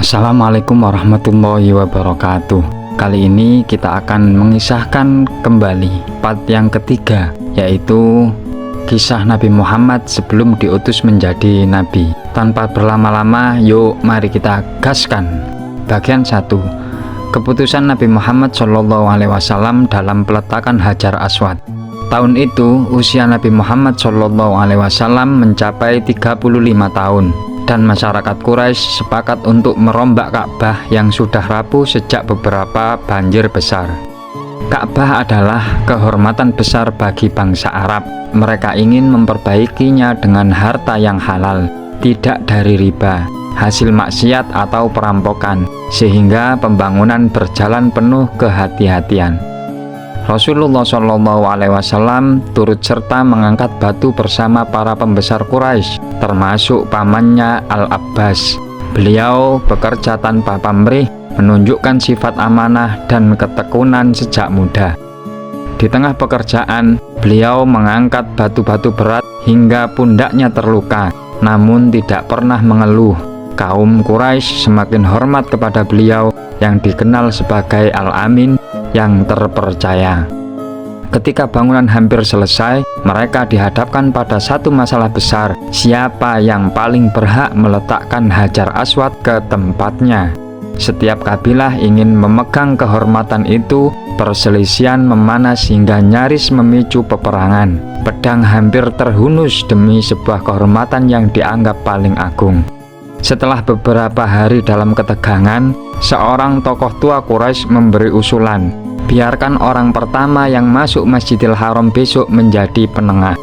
Assalamualaikum warahmatullahi wabarakatuh. Kali ini kita akan mengisahkan kembali part yang ketiga, yaitu kisah Nabi Muhammad sebelum diutus menjadi nabi. Tanpa berlama-lama, yuk mari kita gaskan. Bagian 1. Keputusan Nabi Muhammad SAW dalam peletakan Hajar Aswad. Tahun itu usia Nabi Muhammad SAW mencapai 35 tahun. Dan masyarakat Quraisy sepakat untuk merombak Ka'bah yang sudah rapuh sejak beberapa banjir besar. Ka'bah adalah kehormatan besar bagi bangsa Arab. Mereka ingin memperbaikinya dengan harta yang halal, tidak dari riba, hasil maksiat atau perampokan, sehingga pembangunan berjalan penuh kehati-hatian. Rasulullah SAW turut serta mengangkat batu bersama para pembesar Quraisy, termasuk pamannya Al-Abbas. Beliau bekerja tanpa pamrih, menunjukkan sifat amanah dan ketekunan sejak muda. Di tengah pekerjaan, beliau mengangkat batu-batu berat hingga pundaknya terluka, namun tidak pernah mengeluh. Kaum Quraisy semakin hormat kepada beliau yang dikenal sebagai Al-Amin, yang terpercaya. Ketika bangunan hampir selesai, mereka dihadapkan pada satu masalah besar: siapa yang paling berhak meletakkan Hajar Aswad ke tempatnya. Setiap kabilah ingin memegang kehormatan itu. Perselisihan memanas hingga nyaris memicu peperangan. Pedang hampir terhunus demi sebuah kehormatan yang dianggap paling agung. Setelah beberapa hari dalam ketegangan, seorang tokoh tua Quraisy memberi usulan, biarkan orang pertama yang masuk Masjidil Haram besok menjadi penengah.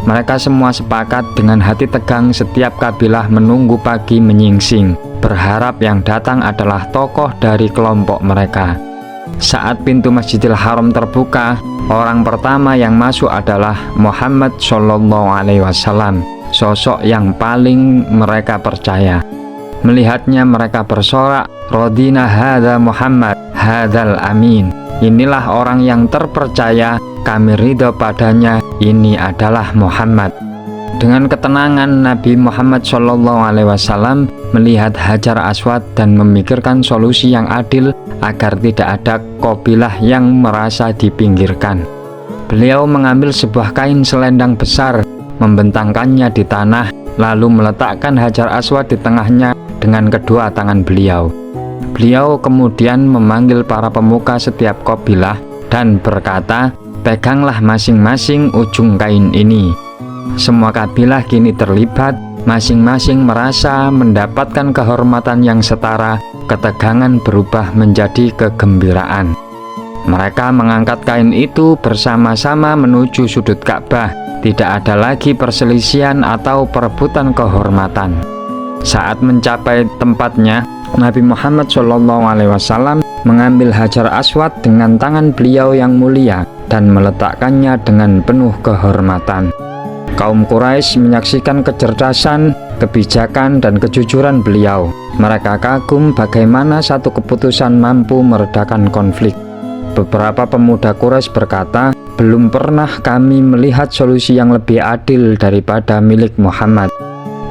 Mereka semua sepakat. Dengan hati tegang, setiap kabilah menunggu pagi menyingsing, berharap yang datang adalah tokoh dari kelompok mereka. Saat pintu Masjidil Haram terbuka, orang pertama yang masuk adalah Muhammad SAW, sosok yang paling mereka percaya. Melihatnya mereka bersorak, "Radina hadza Muhammad, hadzal amin." Inilah orang yang terpercaya, kami ridho padanya, ini adalah Muhammad. Dengan ketenangan, Nabi Muhammad SAW melihat Hajar Aswad dan memikirkan solusi yang adil agar tidak ada kabilah yang merasa dipinggirkan. Beliau mengambil sebuah kain selendang besar, membentangkannya di tanah, lalu meletakkan Hajar Aswad di tengahnya dengan kedua tangan beliau. Beliau kemudian memanggil para pemuka setiap kabilah dan berkata, "Peganglah masing-masing ujung kain ini." Semua kabilah kini terlibat, masing-masing merasa mendapatkan kehormatan yang setara. Ketegangan berubah menjadi kegembiraan. Mereka mengangkat kain itu bersama-sama menuju sudut Ka'bah. Tidak ada lagi perselisihan atau perebutan kehormatan. Saat mencapai tempatnya, Nabi Muhammad SAW mengambil Hajar Aswad dengan tangan beliau yang mulia dan meletakkannya dengan penuh kehormatan. Kaum Quraisy menyaksikan kecerdasan, kebijakan, dan kejujuran beliau. Mereka kagum bagaimana satu keputusan mampu meredakan konflik. Beberapa pemuda Quraisy berkata, "Belum pernah kami melihat solusi yang lebih adil daripada milik Muhammad."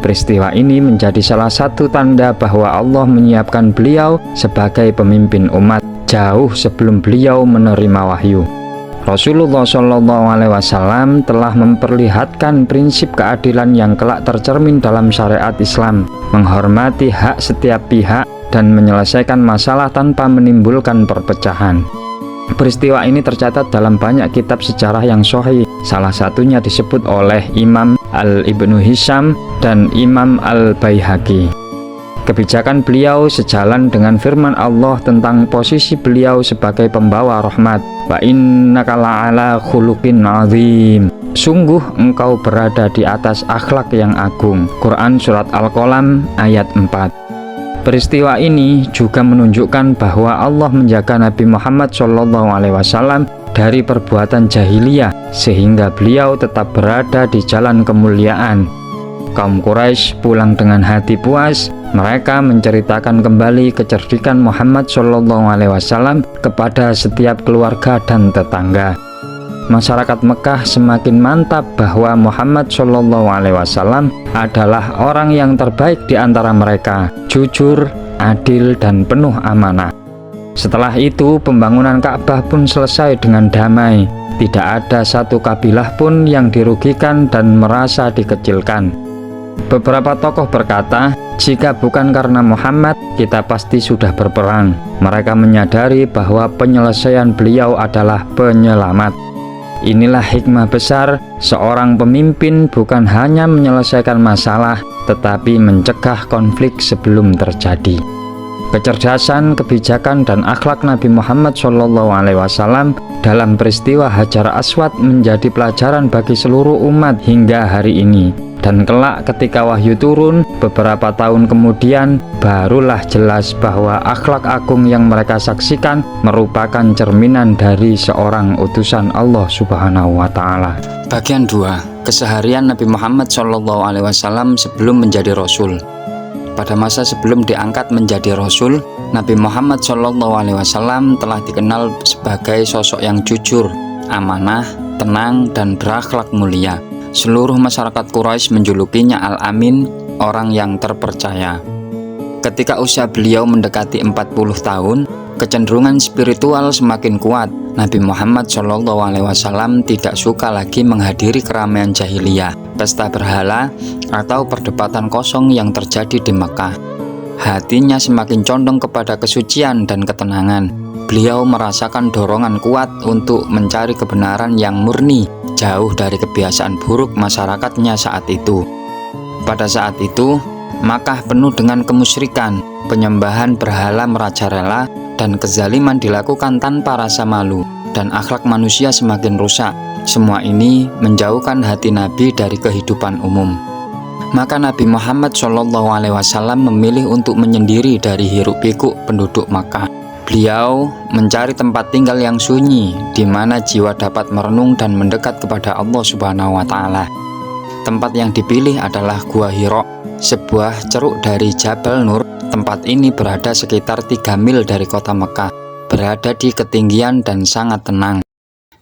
Peristiwa ini menjadi salah satu tanda bahwa Allah menyiapkan beliau sebagai pemimpin umat jauh sebelum beliau menerima wahyu. Rasulullah SAW telah memperlihatkan prinsip keadilan yang kelak tercermin dalam syariat Islam, menghormati hak setiap pihak dan menyelesaikan masalah tanpa menimbulkan perpecahan. Peristiwa ini tercatat dalam banyak kitab sejarah yang sahih. Salah satunya disebut oleh Imam Al-Ibnu Hisham dan Imam Al-Baihaqi. Kebijakan beliau sejalan dengan firman Allah tentang posisi beliau sebagai pembawa rahmat. Wa innaka la'ala khuluqin azim. Sungguh engkau berada di atas akhlak yang agung. Quran Surat Al-Qalam ayat 4. Peristiwa ini juga menunjukkan bahwa Allah menjaga Nabi Muhammad SAW dari perbuatan jahiliyah, sehingga beliau tetap berada di jalan kemuliaan. Kaum Quraisy pulang dengan hati puas. Mereka menceritakan kembali kecerdikan Muhammad SAW kepada setiap keluarga dan tetangga. Masyarakat Mekah semakin mantap bahwa Muhammad SAW adalah orang yang terbaik di antara mereka, jujur, adil, dan penuh amanah. Setelah itu, pembangunan Ka'bah pun selesai dengan damai. Tidak ada satu kabilah pun yang dirugikan dan merasa dikecilkan. Beberapa tokoh berkata, jika bukan karena Muhammad, kita pasti sudah berperang. Mereka menyadari bahwa penyelesaian beliau adalah penyelamat. Inilah hikmah besar seorang pemimpin, bukan hanya menyelesaikan masalah, tetapi mencegah konflik sebelum terjadi. Kecerdasan, kebijakan, dan akhlak Nabi Muhammad SAW dalam peristiwa Hajar Aswad menjadi pelajaran bagi seluruh umat hingga hari ini. Dan kelak ketika wahyu turun beberapa tahun kemudian, barulah jelas bahwa akhlak agung yang mereka saksikan merupakan cerminan dari seorang utusan Allah Subhanahu wa Ta'ala. Bagian 2. Keseharian Nabi Muhammad SAW sebelum menjadi Rasul. Pada masa sebelum diangkat menjadi Rasul, Nabi Muhammad SAW telah dikenal sebagai sosok yang jujur, amanah, tenang, dan berakhlak mulia. Seluruh masyarakat Quraisy menjulukinya Al-Amin, orang yang terpercaya. Ketika usia beliau mendekati 40 tahun, kecenderungan spiritual semakin kuat. Nabi Muhammad SAW tidak suka lagi menghadiri keramaian jahiliyah, pesta berhala, atau perdebatan kosong yang terjadi di Mekah. Hatinya semakin condong kepada kesucian dan ketenangan. Beliau merasakan dorongan kuat untuk mencari kebenaran yang murni, jauh dari kebiasaan buruk masyarakatnya saat itu. Pada saat itu, Makkah penuh dengan kemusyrikan, penyembahan berhala merajalela, dan kezaliman dilakukan tanpa rasa malu, dan akhlak manusia semakin rusak. Semua ini menjauhkan hati Nabi dari kehidupan umum. Maka Nabi Muhammad SAW memilih untuk menyendiri dari hiruk-pikuk penduduk Makkah. Beliau mencari tempat tinggal yang sunyi, di mana jiwa dapat merenung dan mendekat kepada Allah Subhanahu wa Ta'ala. Tempat yang dipilih adalah Gua Hira, sebuah ceruk dari Jabal Nur. Tempat ini berada sekitar 3 mil dari kota Mekah, berada di ketinggian dan sangat tenang.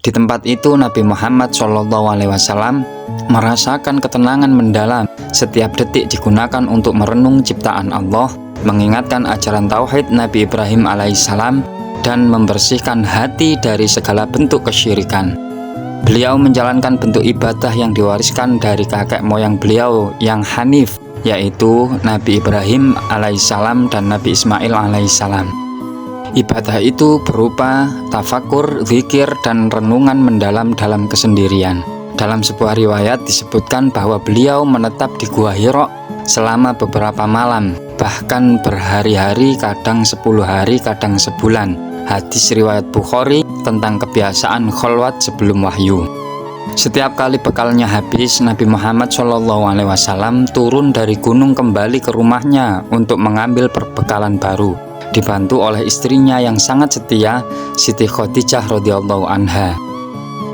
Di tempat itu Nabi Muhammad SAW merasakan ketenangan mendalam. Setiap detik digunakan untuk merenung ciptaan Allah, mengingatkan ajaran tauhid Nabi Ibrahim alaihissalam, dan membersihkan hati dari segala bentuk kesyirikan. Beliau menjalankan bentuk ibadah yang diwariskan dari kakek moyang beliau yang hanif, yaitu Nabi Ibrahim alaihissalam dan Nabi Ismail alaihissalam. Ibadah itu berupa tafakur, zikir, dan renungan mendalam dalam kesendirian. Dalam sebuah riwayat disebutkan bahwa beliau menetap di Gua Hira selama beberapa malam, bahkan berhari-hari, kadang 10 hari, kadang sebulan. Hadis riwayat Bukhari tentang kebiasaan kholwat sebelum wahyu. Setiap kali bekalnya habis, Nabi Muhammad SAW turun dari gunung kembali ke rumahnya untuk mengambil perbekalan baru, dibantu oleh istrinya yang sangat setia, Siti Khadijah radhiyallahu anha.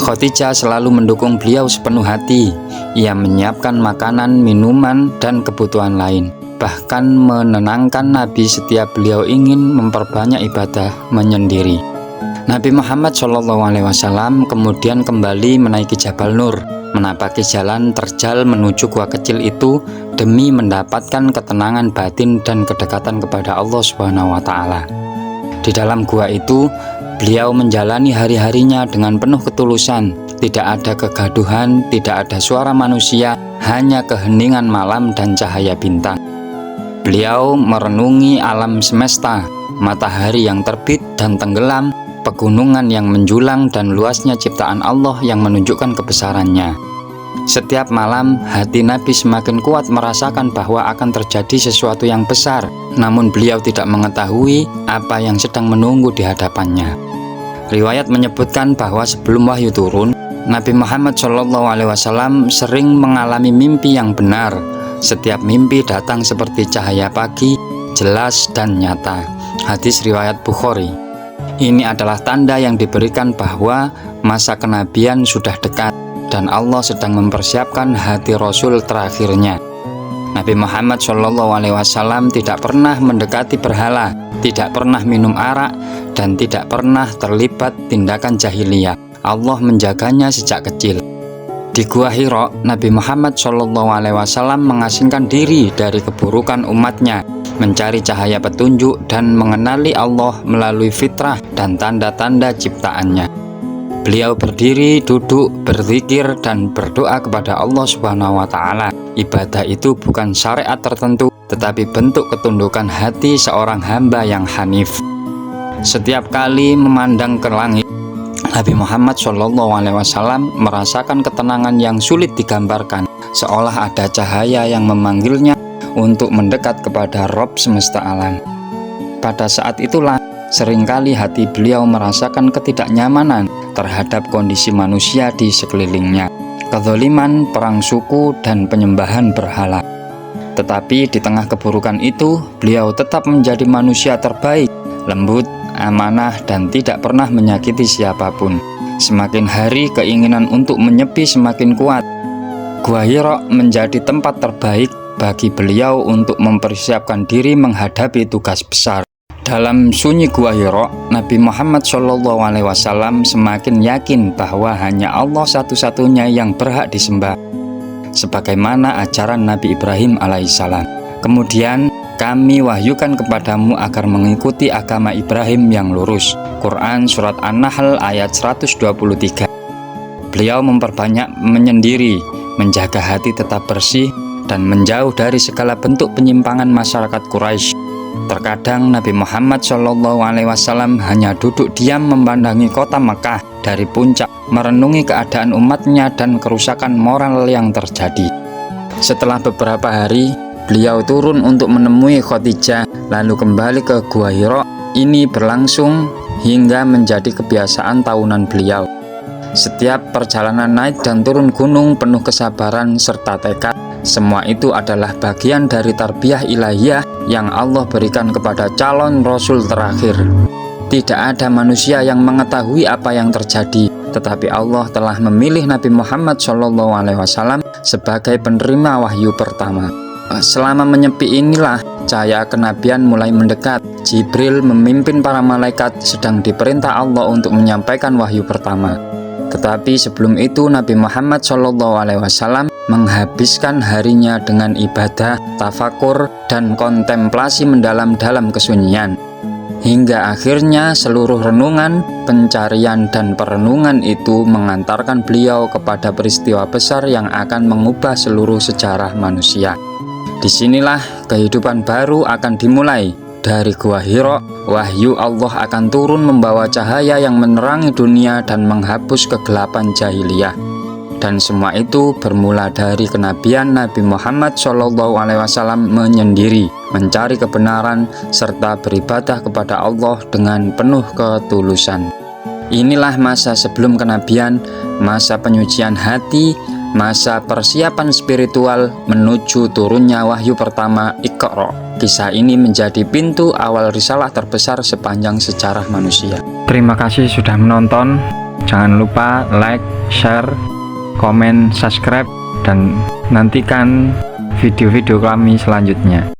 Khadijah selalu mendukung beliau sepenuh hati. Ia menyiapkan makanan, minuman, dan kebutuhan lain, bahkan menenangkan Nabi setiap beliau ingin memperbanyak ibadah menyendiri. Nabi Muhammad SAW kemudian kembali menaiki Jabal Nur, menapaki jalan terjal menuju gua kecil itu demi mendapatkan ketenangan batin dan kedekatan kepada Allah Subhanahu wa Ta'ala. Di dalam gua itu, beliau menjalani hari-harinya dengan penuh ketulusan. Tidak ada kegaduhan, tidak ada suara manusia, hanya keheningan malam dan cahaya bintang. Beliau merenungi alam semesta, matahari yang terbit dan tenggelam, pegunungan yang menjulang, dan luasnya ciptaan Allah yang menunjukkan kebesarannya. Setiap malam, hati Nabi semakin kuat merasakan bahwa akan terjadi sesuatu yang besar, namun beliau tidak mengetahui apa yang sedang menunggu di hadapannya. Riwayat menyebutkan bahwa sebelum wahyu turun, Nabi Muhammad SAW sering mengalami mimpi yang benar. Setiap mimpi datang seperti cahaya pagi, jelas dan nyata. Hadis riwayat Bukhari. Ini adalah tanda yang diberikan bahwa masa kenabian sudah dekat dan Allah sedang mempersiapkan hati Rasul terakhirnya. Nabi Muhammad SAW tidak pernah mendekati berhala, tidak pernah minum arak, dan tidak pernah terlibat tindakan jahiliyah. Allah menjaganya sejak kecil. Di Gua Hira, Nabi Muhammad SAW mengasingkan diri dari keburukan umatnya. mencari cahaya petunjuk dan mengenali Allah melalui fitrah dan tanda-tanda ciptaannya. Beliau berdiri, duduk, berzikir, dan berdoa kepada Allah Subhanahu wa Ta'ala. Ibadah itu bukan syariat tertentu, tetapi bentuk ketundukan hati seorang hamba yang hanif. Setiap kali memandang ke langit, Nabi Muhammad SAW merasakan ketenangan yang sulit digambarkan, seolah ada cahaya yang memanggilnya untuk mendekat kepada Rob semesta alam. Pada saat itulah seringkali hati beliau merasakan ketidaknyamanan terhadap kondisi manusia di sekelilingnya, kezaliman, perang suku, dan penyembahan berhala. Tetapi di tengah keburukan itu, beliau tetap menjadi manusia terbaik, lembut, amanah, dan tidak pernah menyakiti siapapun. Semakin hari keinginan untuk menyepi semakin kuat. Gua Hira menjadi tempat terbaik bagi beliau untuk mempersiapkan diri menghadapi tugas besar. Dalam sunyi Gua Hira, Nabi Muhammad SAW semakin yakin bahwa hanya Allah satu-satunya yang berhak disembah, sebagaimana ajaran Nabi Ibrahim alaihissalam. Kemudian kami wahyukan kepadamu agar mengikuti agama Ibrahim yang lurus. Quran Surat An-Nahl ayat 123. Beliau memperbanyak menyendiri, menjaga hati tetap bersih, dan menjauh dari segala bentuk penyimpangan masyarakat Quraisy. Terkadang Nabi Muhammad SAW hanya duduk diam memandangi kota Mekah dari puncak, merenungi keadaan umatnya dan kerusakan moral yang terjadi. Setelah beberapa hari, beliau turun untuk menemui Khadijah, lalu kembali ke Gua Hira. Ini berlangsung hingga menjadi kebiasaan tahunan beliau. Setiap perjalanan naik dan turun gunung penuh kesabaran serta tekad. Semua itu adalah bagian dari tarbiyah ilahiyah yang Allah berikan kepada calon Rasul terakhir. Tidak ada manusia yang mengetahui apa yang terjadi, tetapi Allah telah memilih Nabi Muhammad SAW sebagai penerima wahyu pertama. Selama menyepi inilah cahaya kenabian mulai mendekat. Jibril memimpin para malaikat sedang diperintah Allah untuk menyampaikan wahyu pertama. Tetapi sebelum itu Nabi Muhammad SAW menghabiskan harinya dengan ibadah, tafakur, dan kontemplasi mendalam dalam kesunyian. Hingga akhirnya seluruh renungan, pencarian, dan perenungan itu mengantarkan beliau kepada peristiwa besar yang akan mengubah seluruh sejarah manusia. Disinilah kehidupan baru akan dimulai. Dari Gua Hira, wahyu Allah akan turun membawa cahaya yang menerangi dunia dan menghapus kegelapan jahiliyah. Dan semua itu bermula dari kenabian Nabi Muhammad SAW menyendiri, mencari kebenaran, serta beribadah kepada Allah dengan penuh ketulusan. Inilah masa sebelum kenabian, masa penyucian hati, masa persiapan spiritual menuju turunnya wahyu pertama, Iqra. Kisah ini menjadi pintu awal risalah terbesar sepanjang sejarah manusia. Terima kasih sudah menonton. Jangan lupa like, share, komen, subscribe, dan nantikan video-video kami selanjutnya.